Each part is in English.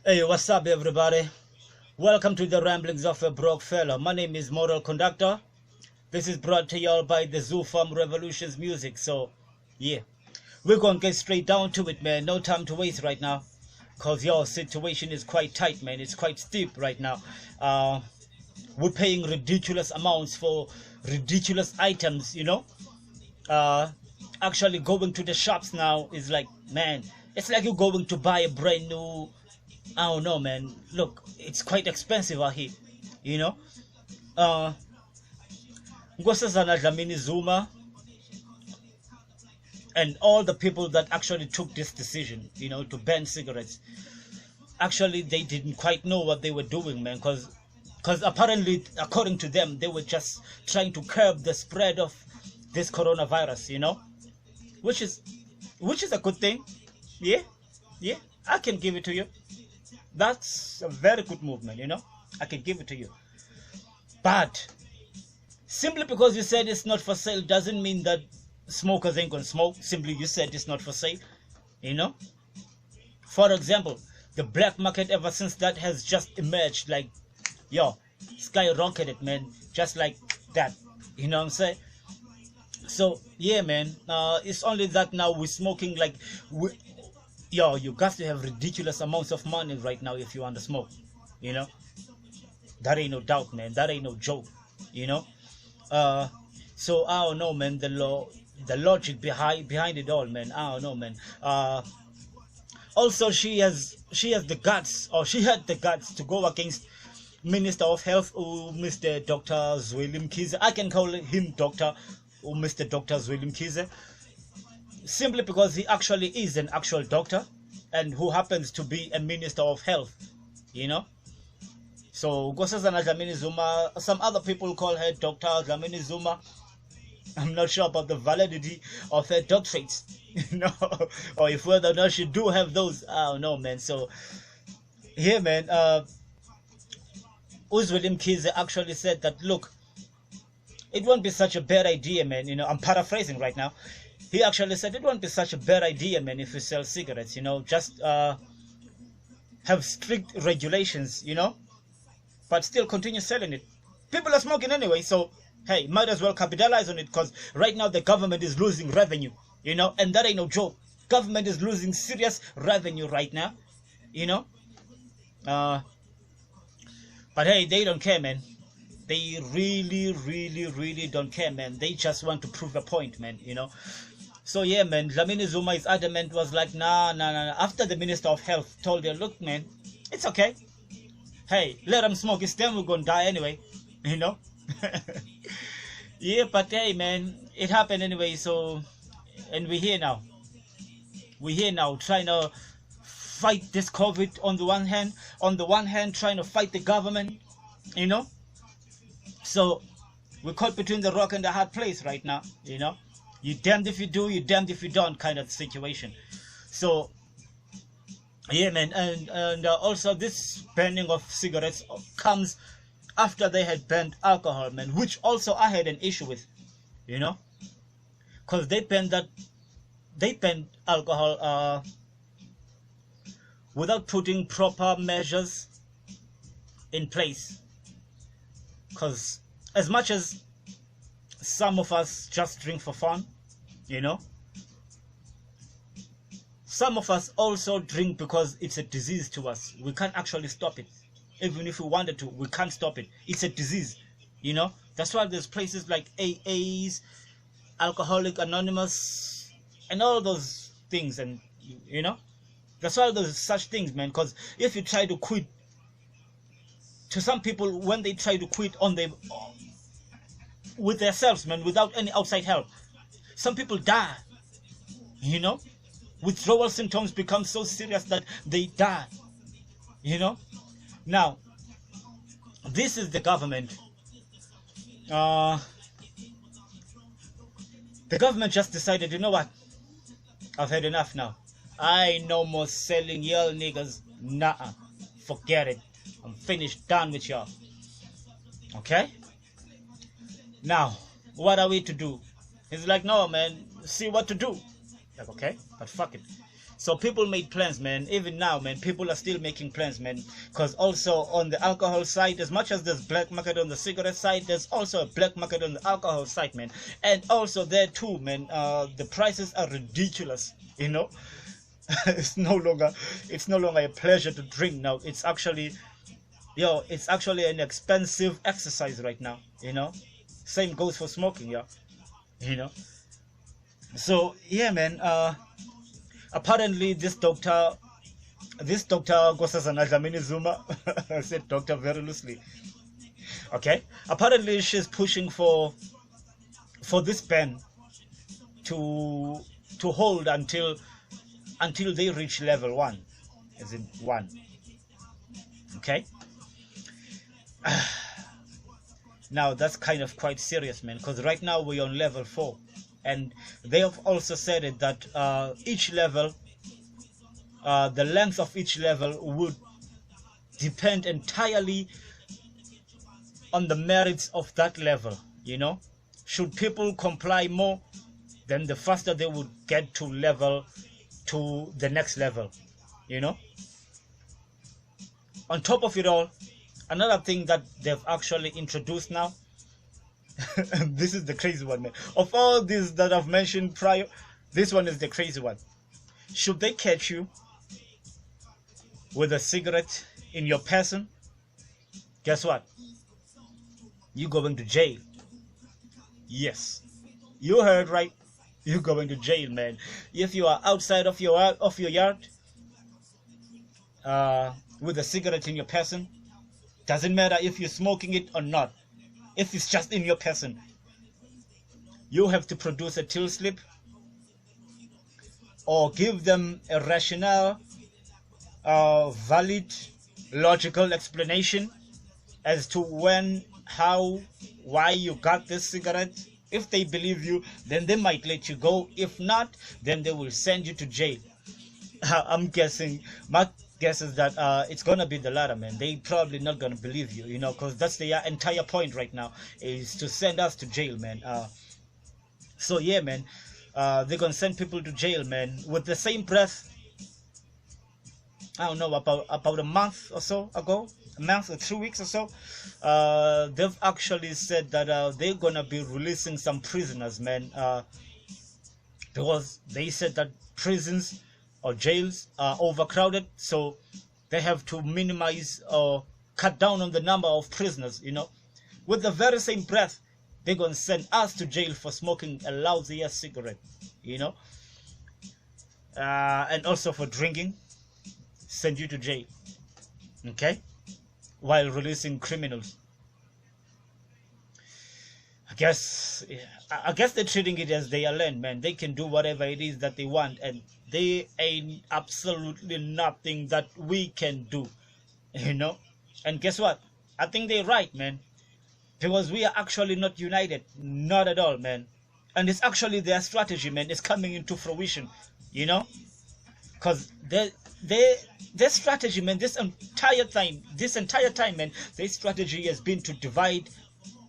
Hey, what's up, everybody? Welcome to the ramblings of a broke fella. My name is Moral Conductor. This is brought to y'all by the Zoo Farm Revolutionz music. So, yeah, we're gonna get straight down to it, man. No time to waste right now, cause your situation is quite tight, man. It's quite steep right now. We're paying ridiculous amounts for ridiculous items, you know. Actually going to the shops now is like, man, it's like you're going to buy a brand new, I don't know, man. Look, it's quite expensive out here, you know. Nkosazana Dlamini Zuma and all the people that actually took this decision, you know, to ban cigarettes, actually they didn't quite know what they were doing, man, because apparently, according to them, they were just trying to curb the spread of this coronavirus, you know, which is a good thing. Yeah, I can give it to you. That's a very good movement, you know. I can give it to you. But simply because you said it's not for sale doesn't mean that smokers ain't gonna smoke. Simply you said it's not for sale, you know. For example, the black market ever since that has just emerged, like, yo, skyrocketed, man, just like that, you know what I'm saying? So yeah, man, it's only that now we're smoking like yo, you got to have ridiculous amounts of money right now if you want to smoke, you know. That ain't no doubt, man. That ain't no joke, you know. So I don't know, man, the logic behind it all, man. I don't know, man. Also she has the guts, or she had the guts to go against Minister of Health, Mr. Dr. Zweli Mkhize. I can call him Dr. or Mr. Dr. Zweli Mkhize, simply because he actually is an actual doctor and who happens to be a Minister of Health, you know. So Nkosazana Dlamini Zuma, some other people call her Dr. Dlamini Zuma. I'm not sure about the validity of her doctorates, you know, or if whether or not she do have those, I don't know, man. So here, man, Zweli Mkhize actually said that, look, it won't be such a bad idea, man, you know. I'm paraphrasing right now. He actually said it won't be such a bad idea, man, if we sell cigarettes, you know. Just have strict regulations, you know, but still continue selling it. People are smoking anyway, so hey, might as well capitalize on it, because right now the government is losing revenue, you know, and that ain't no joke. Government is losing serious revenue right now, you know. But hey, they don't care, man. They really don't care, man. They just want to prove a point, man, you know. So yeah, man, Dlamini Zuma is adamant, was like, nah. After the Minister of Health told her, look, man, it's okay. Hey, let them smoke. It's them we're gonna die anyway, you know. Yeah, but hey, man, it happened anyway. So, and we're here now. We're here now, trying to fight this COVID on the one hand, trying to fight the government, you know. So we're caught between the rock and the hard place right now, you know. You damned if you do, you damned if you don't, kind of situation. So yeah, man, and also this banning of cigarettes comes after they had banned alcohol, man, which also I had an issue with, you know, because they banned alcohol without putting proper measures in place. Because as much as some of us just drink for fun, you know, some of us also drink because it's a disease to us. We can't actually stop it. Even if we wanted to, we can't stop it. It's a disease, you know. That's why there's places like AAs, Alcoholic Anonymous, and all those things, and you know, that's why there's such things, man. Because if you try to quit, to some people, when they try to quit on them with themselves, man, without any outside help, some people die, you know. Withdrawal symptoms become so serious that they die, you know. Now this is the government. The government just decided, you know what, I've had enough now. I ain't no more selling y'all niggas. Nah, forget it. I'm finished, done with y'all. Okay? Now, what are we to do? He's like, no, man, see what to do. Like, okay, but fuck it. So people made plans, man. Even now, man, people are still making plans, man. Because also on the alcohol side, as much as there's black market on the cigarette side, there's also a black market on the alcohol side, man. And also there too, man, the prices are ridiculous, you know. it's no longer a pleasure to drink now. It's actually, it's actually an expensive exercise right now, you know. Same goes for smoking, you know. So yeah, man, apparently this doctor Nkosazana Dlamini Zuma, I said doctor very loosely, okay, apparently she's pushing for this ban to hold until they reach level 1, as in 1, okay. Now that's kind of quite serious, man, because right now we're on level 4. And they have also said it that each level, the length of each level would depend entirely on the merits of that level, you know. Should people comply more, then the faster they would get to the next level, you know. On top of it all, another thing that they've actually introduced now, this is the crazy one, man. Of all these that I've mentioned prior, this one is the crazy one. Should they catch you with a cigarette in your person, guess what? You're going to jail. Yes, you heard right. You're going to jail, man. If you are outside of your yard with a cigarette in your person, doesn't matter if you're smoking it or not. If it's just in your person, you have to produce a till slip or give them a rationale, valid, logical explanation as to when, how, why you got this cigarette. If they believe you, then they might let you go. If not, then they will send you to jail. I'm guessing, my guess is that it's gonna be the latter, man. They probably not gonna believe you, you know, because that's their entire point right now, is to send us to jail, man. So yeah, man, they're gonna send people to jail, man. With the same breath, I don't know, about a month or so ago, a month or 2 weeks or so, they've actually said that they're gonna be releasing some prisoners, man, because they said that prisons or jails are overcrowded, so they have to minimize or cut down on the number of prisoners, you know. With the very same breath, they're going to send us to jail for smoking a lousy ass cigarette, you know. And also for drinking, send you to jail, okay, while releasing criminals. I guess they're treating it as their land, man. They can do whatever it is that they want, and there ain't absolutely nothing that we can do, you know. And guess what? I think they're right, man, because we are actually not united, not at all, man. And it's actually their strategy, man. It's coming into fruition, you know, because their strategy, man, this entire time, man, their strategy has been to divide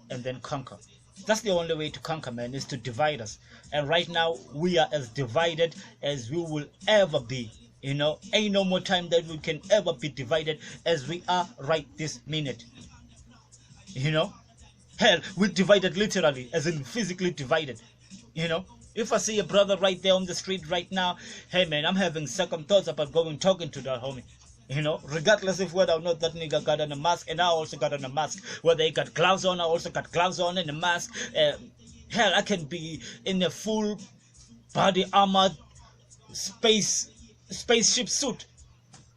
and then conquer. That's the only way to conquer, man, is to divide us. And right now, we are as divided as we will ever be. You know, ain't no more time that we can ever be divided as we are right this minute. You know, hell, we're divided literally, as in physically divided. You know, if I see a brother right there on the street right now, hey, man, I'm having second thoughts about going talking to that homie. You know, regardless of whether or not that nigga got on a mask, and I also got on a mask. Whether he got gloves on, I also got gloves on and a mask. Hell, I can be in a full body armored spaceship suit.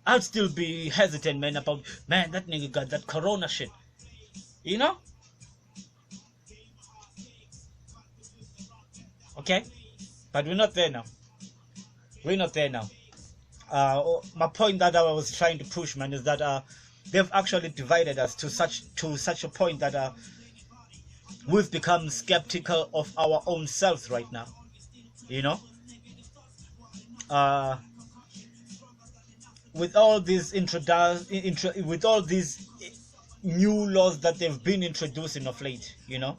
I'll still be hesitant, man, about, man, that nigga got that corona shit. You know? Okay? But we're not there now. We're not there now. My point that I was trying to push, man, is that they've actually divided us to such a point that we've become skeptical of our own selves right now. You know, with all these with all these new laws that they've been introducing of late, you know,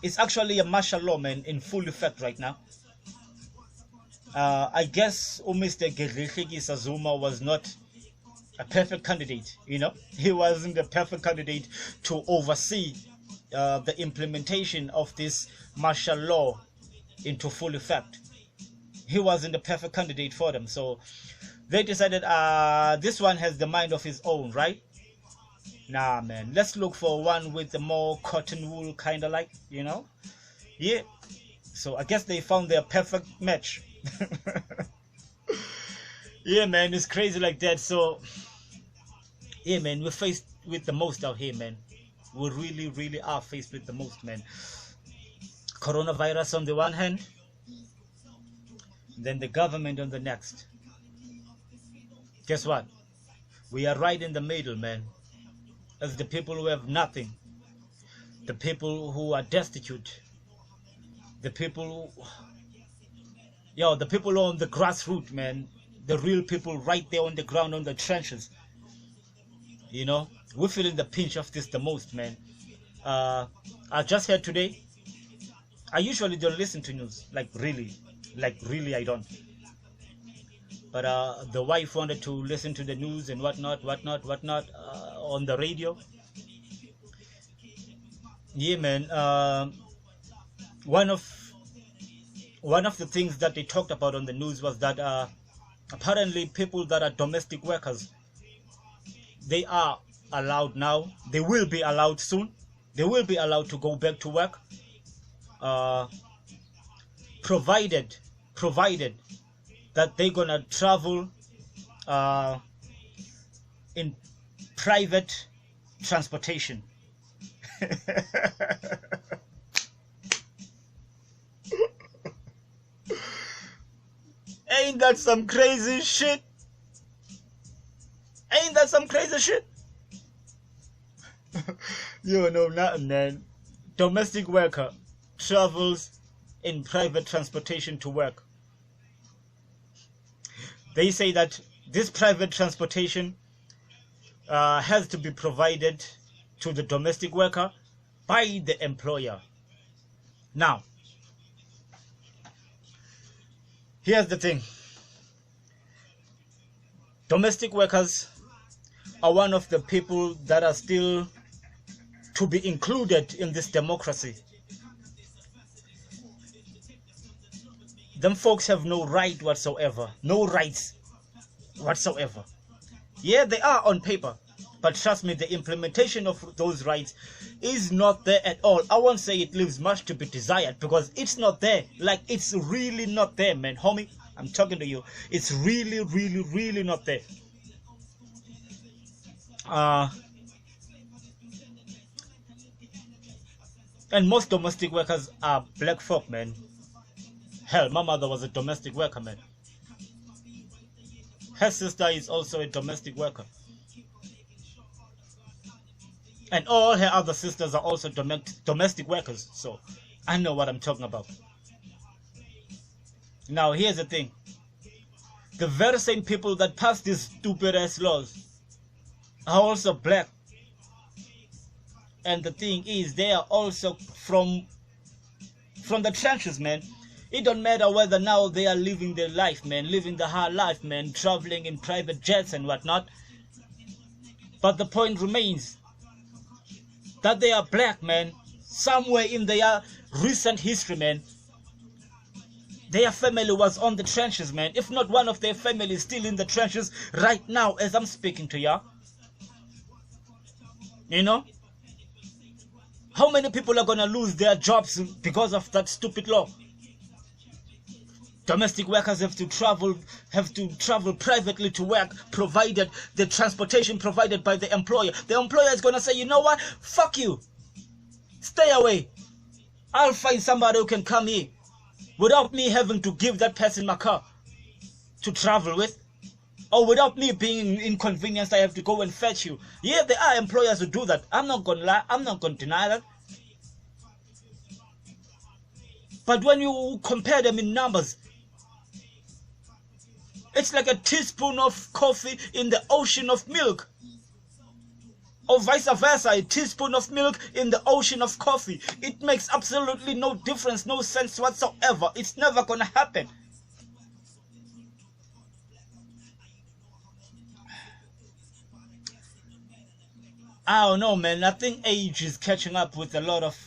it's actually a martial law, man, in full effect right now. I guess Mr. Gedlehlekisa Zuma was not a perfect candidate. You know, he wasn't a perfect candidate to oversee the implementation of this martial law into full effect. He wasn't a perfect candidate for them, so they decided this one has the mind of his own, right? Nah, man, let's look for one with the more cotton wool kind of like, you know. Yeah, so I guess they found their perfect match. Yeah, man, it's crazy like that. So yeah, man, we're faced with the most out here, man. We really are faced with the most, man. Coronavirus on the one hand, then the government on the next. Guess what? We are right in the middle, man. As the people who have nothing, the people who are destitute, the people who, the people who are on the grassroots, man. The real people right there on the ground, on the trenches. You know, we're feeling the pinch of this the most, man. I just heard today, I usually don't listen to news, like really I don't. But the wife wanted to listen to the news and whatnot, on the radio. Yeah, man. One of the things that they talked about on the news was that apparently people that are domestic workers, they are allowed now. They will be allowed soon. They will be allowed to go back to work, provided that they're gonna travel in private transportation. Ain't that some crazy shit? Ain't that some crazy shit? You know nothing, man. Domestic worker travels in private transportation to work. They say that this private transportation has to be provided to the domestic worker by the employer. Now, here's the thing. Domestic workers are one of the people that are still to be included in this democracy. Them folks have no right whatsoever. No rights whatsoever. Yeah, they are on paper. But trust me, the implementation of those rights is not there at all. I won't say it leaves much to be desired, because it's not there. Like, it's really not there, man. Homie, I'm talking to you. It's really not there. And most domestic workers are black folk, man. Hell, my mother was a domestic worker, man. Her sister is also a domestic worker. And all her other sisters are also domestic workers. So, I know what I'm talking about. Now, here's the thing. The very same people that passed these stupid-ass laws are also black. And the thing is, they are also from the trenches, man. It don't matter whether now they are living their life, man, living the hard life, man, traveling in private jets and whatnot. But the point remains that they are black, man. Somewhere in their recent history, man, their family was on the trenches, man. If not, one of their family is still in the trenches right now as I'm speaking to y'all. You know? How many people are gonna lose their jobs because of that stupid law? Domestic workers have to travel privately to work, provided the transportation provided by the employer. The employer is gonna say, you know what? Fuck you. Stay away. I'll find somebody who can come here without me having to give that person my car to travel with. Or without me being inconvenienced, I have to go and fetch you. Yeah, there are employers who do that. I'm not gonna lie. I'm not gonna deny that. But when you compare them in numbers, it's like a teaspoon of coffee in the ocean of milk. Or vice versa, a teaspoon of milk in the ocean of coffee. It makes absolutely no difference, no sense whatsoever. It's never gonna happen. I don't know, man. I think age is catching up with a lot of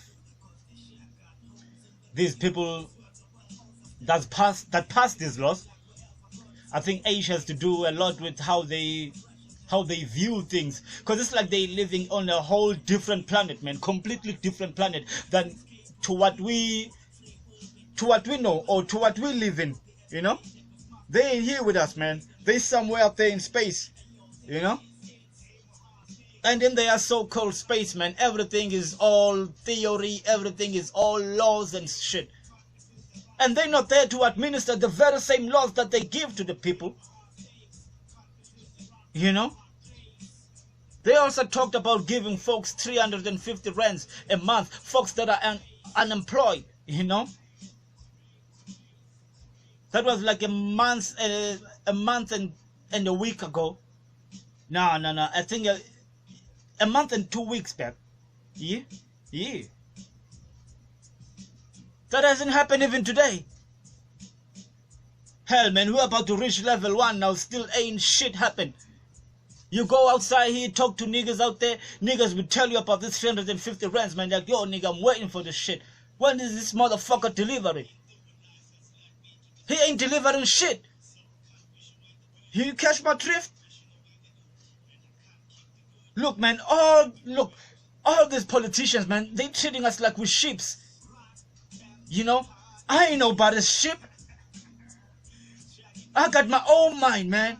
these people that pass these laws. I think age has to do a lot with how they view things, because it's like they living on a whole different planet, man, completely different planet than to what we know or to what we live in. You know, they ain't here with us, man. They somewhere up there in space, you know. And in their so-called space, man, everything is all theory, everything is all laws and shit. And they're not there to administer the very same laws that they give to the people. You know? They also talked about giving folks 350 rands a month, folks that are unemployed, you know? That was like a month and a week ago. No. I think a month and 2 weeks back. Yeah. That hasn't happened even today. Hell, man, we're about to reach level 1 now. Still ain't shit happened. You go outside here, talk to niggas out there. Niggas will tell you about this 350 rands, man. Like, yo, nigga, I'm waiting for this shit. When is this motherfucker delivering? He ain't delivering shit. You catch my drift? Look, man, all these politicians, man, they treating us like we're sheeps. You know, I ain't nobody's sheep. I got my own mind, man.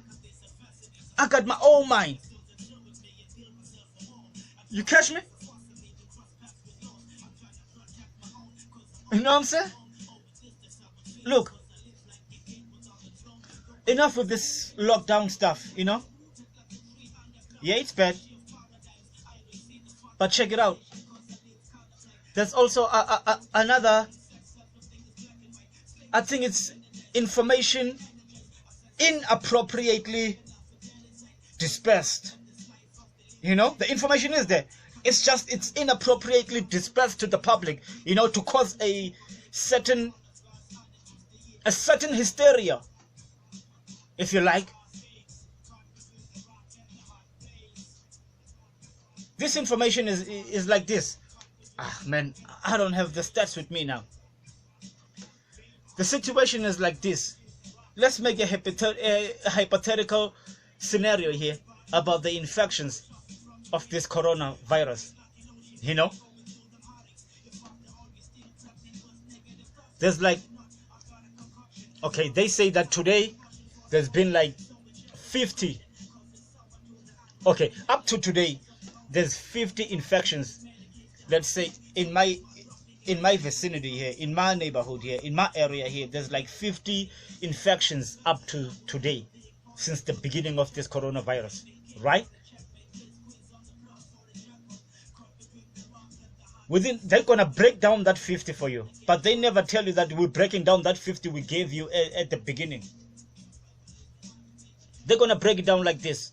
I got my own mind. You catch me? You know what I'm saying? Look, enough with this lockdown stuff, you know? Yeah, it's bad. But check it out. There's also another, I think it's information inappropriately dispersed. You know, the information is there. It's just, it's inappropriately dispersed to the public, you know, to cause a certain hysteria, if you like. This information is like this. Ah, man, I don't have the stats with me now. The situation is like this. Let's make a hypothetical scenario here about the infections of this coronavirus. You know, there's like, okay, they say that today there's been like 50. Okay, up to today there's 50 infections. Let's say in my vicinity here, in my neighborhood here, in my area here, there's like 50 infections up to today since the beginning of this coronavirus, right? They're gonna break down that 50 for you, but they never tell you that we're breaking down that 50 we gave you at the beginning. They're gonna break it down like this.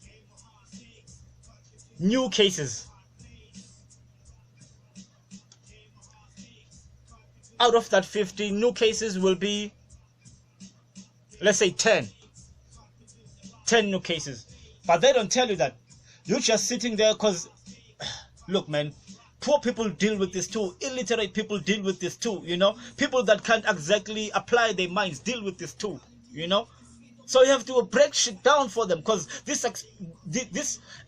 New cases. Out of that 50, new cases will be, let's say 10 new cases. But they don't tell you that. You're just sitting there because, look, man, poor people deal with this too. Illiterate people deal with this too, you know. People that can't exactly apply their minds deal with this too, you know. So you have to break shit down for them, because this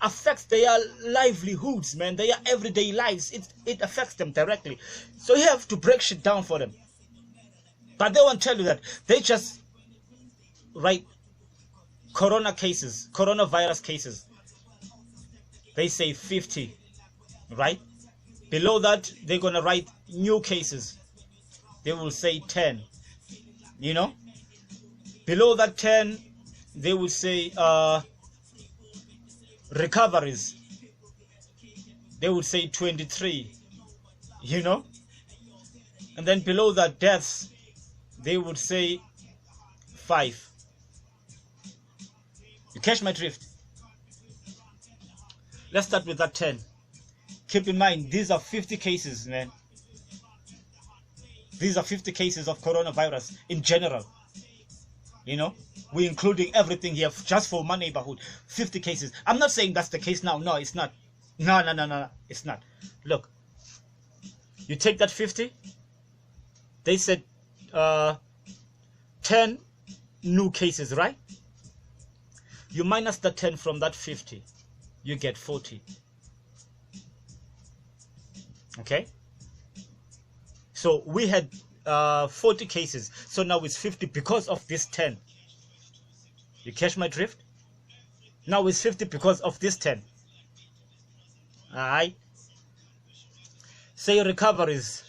affects their livelihoods, man, their everyday lives. It affects them directly. So you have to break shit down for them. But they won't tell you that. They just write coronavirus cases. They say 50, right? Below that, they're going to write new cases. They will say 10, you know? Below that 10, they will say recoveries. They would say 23, you know? And then below that, deaths, they would say 5. You catch my drift? Let's start with that 10. Keep in mind, these are 50 cases, man. These are 50 cases of coronavirus in general. You know, we're including everything here just for my neighborhood. 50 cases. I'm not saying that's the case now. No, it's not. No, it's not. Look, you take that 50. They said 10 new cases, right? You minus the 10 from that 50, you get 40. Okay? So we had 40 cases. So now it's 50 because of this 10. You catch my drift? Now it's 50 because of this 10. Alright? Say recoveries,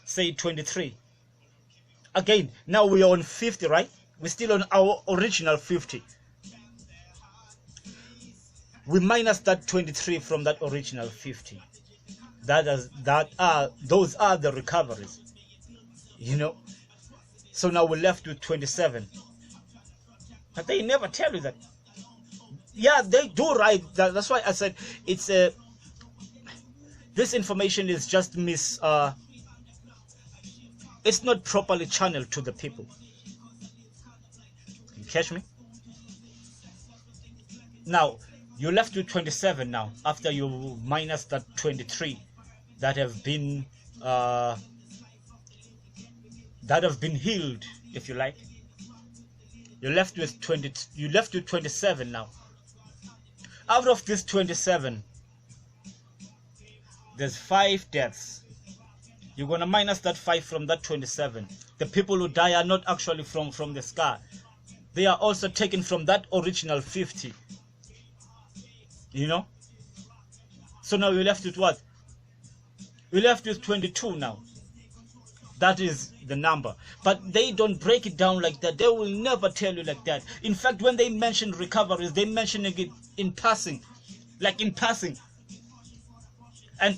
say 23. Again, now we are on 50, right? We're still on our original 50. We minus that 23 from that original 50. Those are the recoveries. You know? So now we're left with 27. But they never tell you that. Yeah, they do, right? That's why I said it's this information is just it's not properly channeled to the people. You catch me? Now you're left with 27 now after you minus that 23 that have been healed, if you like. You're left with 27 now. Out of this 27, there's 5 deaths. You're gonna minus that 5 from that 27. The people who die are not actually from the scar. They are also taken from that original 50. You know? So now we're left with what? We're left with 22 now. That is the number. But they don't break it down like that. They will never tell you like that. In fact, when they mention recoveries, they mention it in passing. Like in passing. And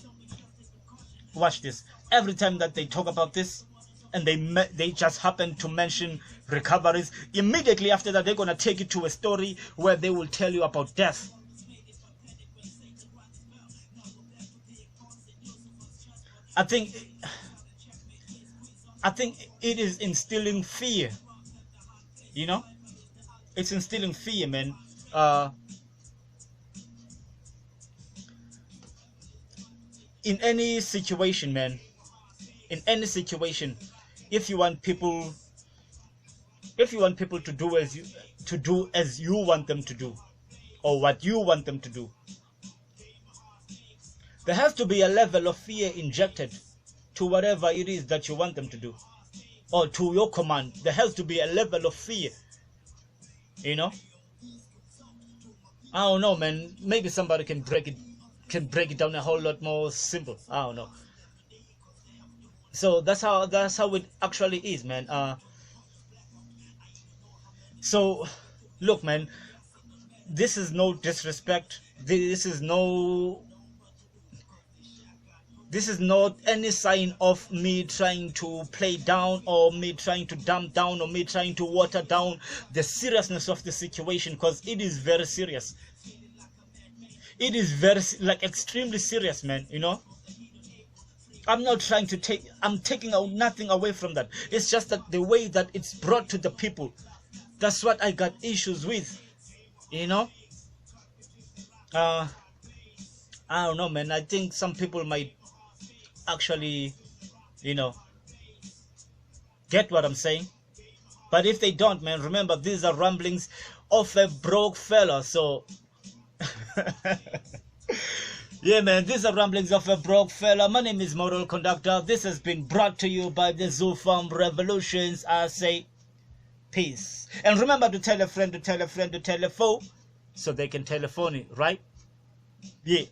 watch this. Every time that they talk about this, and they just happen to mention recoveries, immediately after that, they're going to take it to a story where they will tell you about death. I think it is instilling fear. You know, it's instilling fear, man. In any situation, man. In any situation, if you want people to do as you want them to do, or what you want them to do, there has to be a level of fear injected to whatever it is that you want them to do, or to your command. There has to be a level of fear. You know, I don't know, man. Maybe somebody can break it down a whole lot more simple. I don't know. So that's how it actually is, man. So look, man, this is no disrespect. This is not any sign of me trying to play down, or me trying to dumb down, or me trying to water down the seriousness of the situation, because it is very serious. It is very, like, extremely serious, man. You know, I'm not trying to I'm taking out nothing away from that. It's just that the way that it's brought to the people, that's what I got issues with. You know, I don't know, man. I think some people might actually, you know, get what I'm saying. But if they don't, man, remember, these are ramblings of a broke fella. So yeah, man, these are ramblings of a broke fella. My name is Moral Conductor. This has been brought to you by the Zoo Farm Revolutionz. I say peace. And remember to tell a friend, to tell a friend, to tell a foe, so they can telephone it, right? Yeah.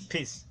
Peace.